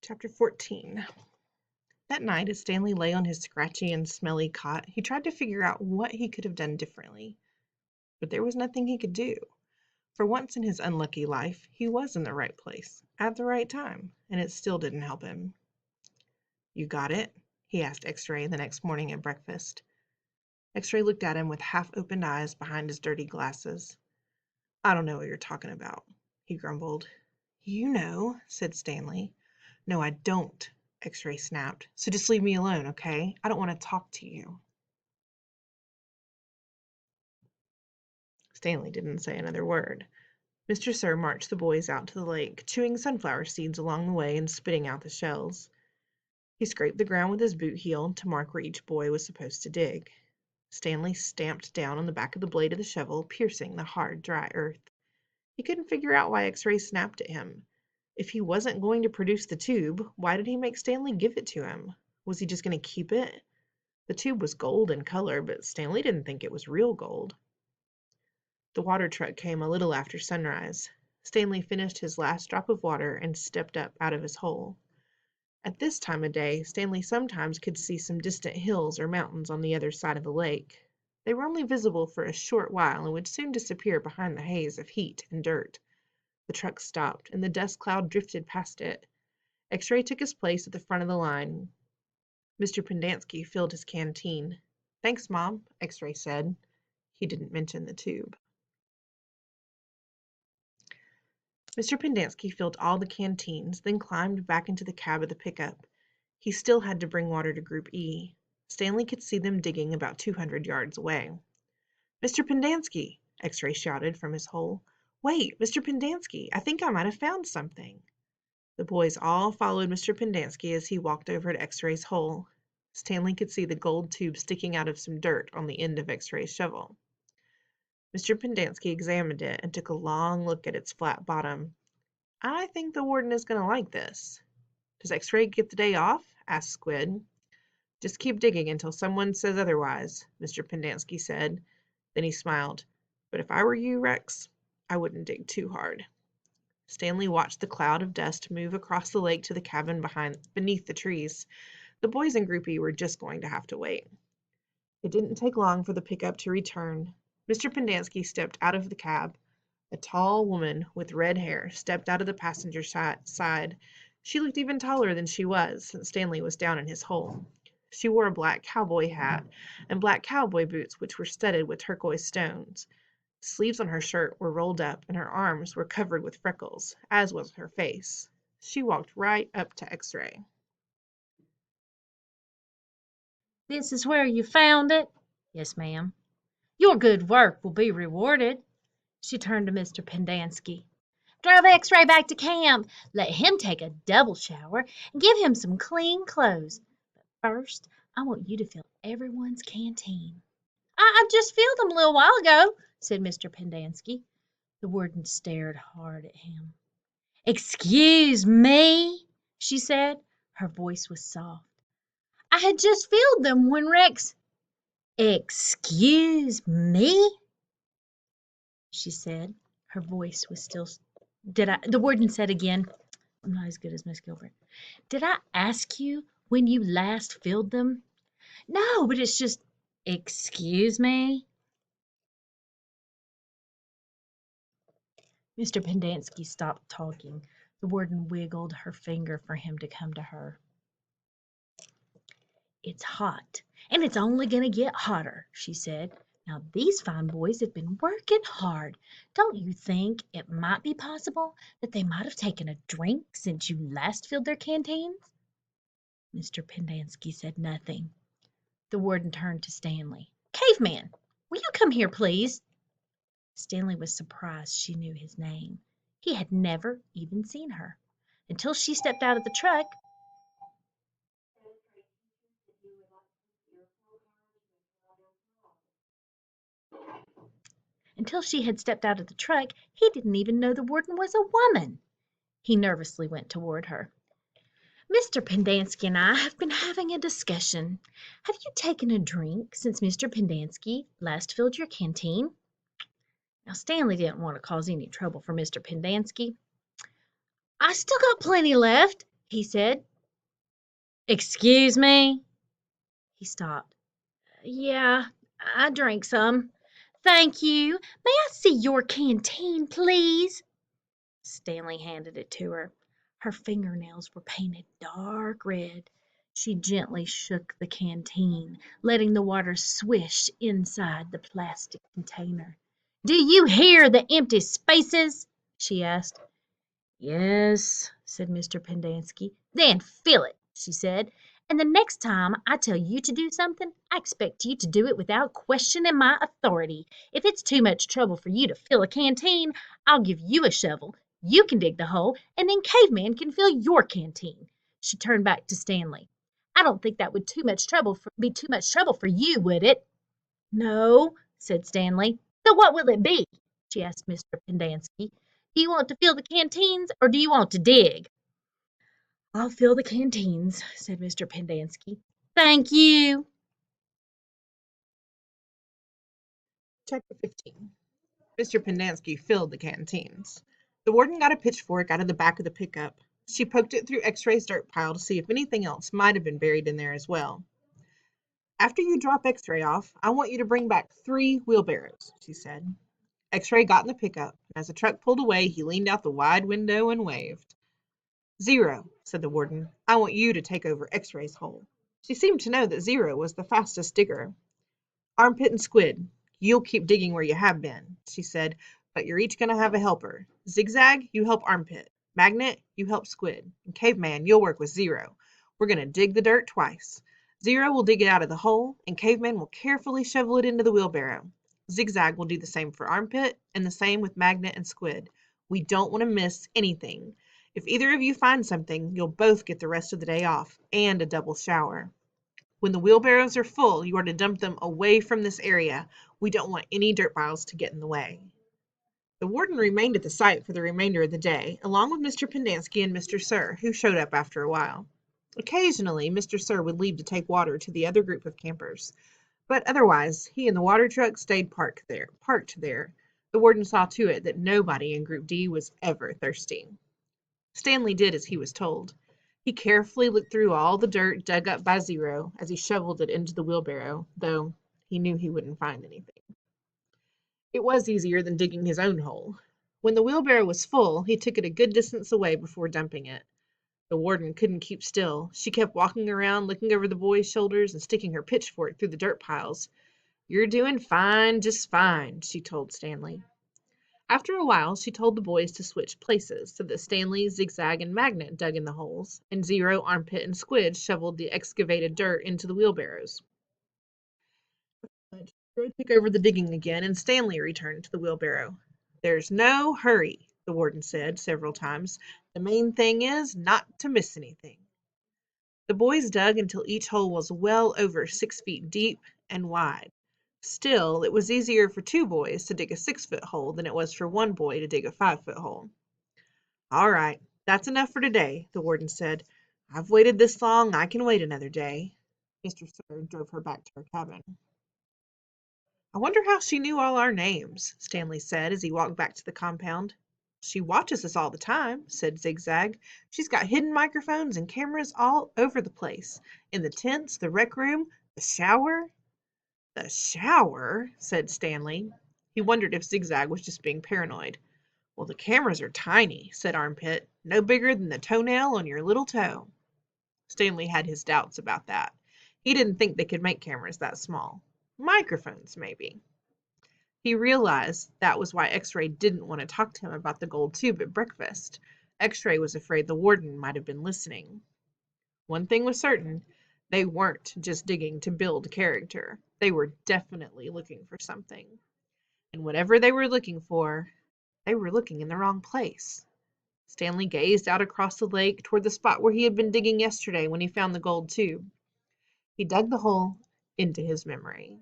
Chapter 14. That night, as Stanley lay on his scratchy and smelly cot, he tried to figure out what he could have done differently. But there was nothing he could do. For once in his unlucky life, he was in the right place, at the right time, and it still didn't help him. "You got it?" he asked X-Ray the next morning at breakfast. X-Ray looked at him with half-opened eyes behind his dirty glasses. "I don't know what you're talking about," he grumbled. "You know," said Stanley. "No, I don't," X-Ray snapped. "So just leave me alone, okay? I don't want to talk to you." Stanley didn't say another word. Mr. Sir marched the boys out to the lake, chewing sunflower seeds along the way and spitting out the shells. He scraped the ground with his boot heel to mark where each boy was supposed to dig. Stanley stamped down on the back of the blade of the shovel, piercing the hard, dry earth. He couldn't figure out why X-Ray snapped at him. If he wasn't going to produce the tube, why did he make Stanley give it to him? Was he just going to keep it? The tube was gold in color, but Stanley didn't think it was real gold. The water truck came a little after sunrise. Stanley finished his last drop of water and stepped up out of his hole. At this time of day, Stanley sometimes could see some distant hills or mountains on the other side of the lake. They were only visible for a short while and would soon disappear behind the haze of heat and dirt. The truck stopped, and the dust cloud drifted past it. X-Ray took his place at the front of the line. Mr. Pendanski filled his canteen. "Thanks, Mom," X-Ray said. He didn't mention the tube. Mr. Pendanski filled all the canteens, then climbed back into the cab of the pickup. He still had to bring water to Group E. Stanley could see them digging about 200 yards away. "Mr. Pendanski!" X-Ray shouted from his hole. "Wait, Mr. Pendanski, I think I might have found something." The boys all followed Mr. Pendanski as he walked over to X-Ray's hole. Stanley could see the gold tube sticking out of some dirt on the end of X-Ray's shovel. Mr. Pendanski examined it and took a long look at its flat bottom. "I think the warden is going to like this." "Does X-Ray get the day off?" asked Squid. "Just keep digging until someone says otherwise," Mr. Pendanski said. Then he smiled. "But if I were you, Rex, I wouldn't dig too hard." Stanley watched the cloud of dust move across the lake to the cabin beneath the trees. The boys in Group E were just going to have to wait. It didn't take long for the pickup to return. Mr. Pendanski stepped out of the cab. A tall woman with red hair stepped out of the passenger side. She looked even taller than she was since Stanley was down in his hole. She wore a black cowboy hat and black cowboy boots which were studded with turquoise stones. The sleeves on her shirt were rolled up and her arms were covered with freckles, as was her face. She walked right up to X-Ray. "This is where you found it?" "Yes, ma'am." "Your good work will be rewarded." She turned to Mr. Pendanski. "Drive X-Ray back to camp. Let him take a double shower and give him some clean clothes. But first, I want you to fill everyone's canteen." "I just filled them a little while ago," said Mr. Pendanski. The warden stared hard at him. "Excuse me," she said. Her voice was soft. "I had just filled them when Rex—" "Excuse me," she said. Her voice was still. The warden said again. I'm not as good as Miss Gilbert. "Did I ask you when you last filled them?" "No, but it's just—" "Excuse me." Mr. Pendanski stopped talking. The warden wiggled her finger for him to come to her. "It's hot, and it's only going to get hotter," she said. "Now these fine boys have been working hard. Don't you think it might be possible that they might have taken a drink since you last filled their canteens?" Mr. Pendanski said nothing. The warden turned to Stanley. "Caveman, will you come here, please?" Stanley was surprised she knew his name. He had never even seen her until she stepped out of the truck. Until she had stepped out of the truck, he didn't even know the warden was a woman. He nervously went toward her. "Mr. Pendanski and I have been having a discussion. Have you taken a drink since Mr. Pendanski last filled your canteen?" Now, Stanley didn't want to cause any trouble for Mr. Pendanski. "I still got plenty left," he said. Excuse me? He stopped. Yeah, I drank some. Thank you. May I see your canteen, please? Stanley handed it to her. Her fingernails were painted dark red. She gently shook the canteen, letting the water swish inside the plastic container. Do you hear the empty spaces? She asked. Yes, said Mr. Pendanski. Then fill it, she said. And the next time I tell you to do something, I expect you to do it without questioning my authority. If it's too much trouble for you to fill a canteen, I'll give you a shovel. You can dig the hole, and then Caveman can fill your canteen. She turned back to Stanley. I don't think that would be too much trouble for you, would it? No, said Stanley. So what will it be? She asked Mr. Pendanski. Do you want to fill the canteens or do you want to dig? I'll fill the canteens, said Mr. Pendanski. Thank you. Chapter 15. Mr. Pendanski filled the canteens. The warden got a pitchfork out of the back of the pickup. She poked it through X-Ray's dirt pile to see if anything else might have been buried in there as well. After you drop X-Ray off, I want you to bring back 3 wheelbarrows, she said. X-Ray got in the pickup, and as the truck pulled away, he leaned out the wide window and waved. Zero, said the warden. I want you to take over X-Ray's hole. She seemed to know that Zero was the fastest digger. Armpit and Squid, you'll keep digging where you have been, she said, but you're each going to have a helper. Zigzag, you help Armpit. Magnet, you help Squid. And Caveman, you'll work with Zero. We're going to dig the dirt twice. Zero will dig it out of the hole, and Caveman will carefully shovel it into the wheelbarrow. Zigzag will do the same for Armpit, and the same with Magnet and Squid. We don't want to miss anything. If either of you find something, you'll both get the rest of the day off, and a double shower. When the wheelbarrows are full, you are to dump them away from this area. We don't want any dirt piles to get in the way. The warden remained at the site for the remainder of the day, along with Mr. Pendanski and Mr. Sir, who showed up after a while. Occasionally, Mr. Sir would leave to take water to the other group of campers, but otherwise, he and the water truck stayed parked there. The warden saw to it that nobody in Group D was ever thirsty. Stanley did as he was told. He carefully looked through all the dirt dug up by Zero as he shoveled it into the wheelbarrow, though he knew he wouldn't find anything. It was easier than digging his own hole. When the wheelbarrow was full, he took it a good distance away before dumping it. The warden couldn't keep still. She kept walking around, looking over the boys' shoulders and sticking her pitchfork through the dirt piles. You're doing fine, just fine, she told Stanley. After a while, she told the boys to switch places so that Stanley, Zigzag, and Magnet dug in the holes, and Zero, Armpit, and Squid shoveled the excavated dirt into the wheelbarrows. Zero took over the digging again, and Stanley returned to the wheelbarrow. There's no hurry, the warden said several times. The main thing is not to miss anything. The boys dug until each hole was well over 6 feet deep and wide. Still, it was easier for 2 boys to dig a 6-foot hole than it was for 1 boy to dig a 5-foot hole. All right, that's enough for today, the warden said. I've waited this long, I can wait another day. Mr. Sir drove her back to her cabin. I wonder how she knew all our names, Stanley said as he walked back to the compound. She watches us all the time, said Zigzag. She's got hidden microphones and cameras all over the place. In the tents, the rec room, the shower. The shower, said Stanley. He wondered if Zigzag was just being paranoid. Well, the cameras are tiny, said Armpit. No bigger than the toenail on your little toe. Stanley had his doubts about that. He didn't think they could make cameras that small. Microphones, maybe. He realized that was why X-Ray didn't want to talk to him about the gold tube at breakfast. X-Ray was afraid the warden might have been listening. One thing was certain, they weren't just digging to build character. They were definitely looking for something. And whatever they were looking for, they were looking in the wrong place. Stanley gazed out across the lake toward the spot where he had been digging yesterday when he found the gold tube. He dug the hole into his memory.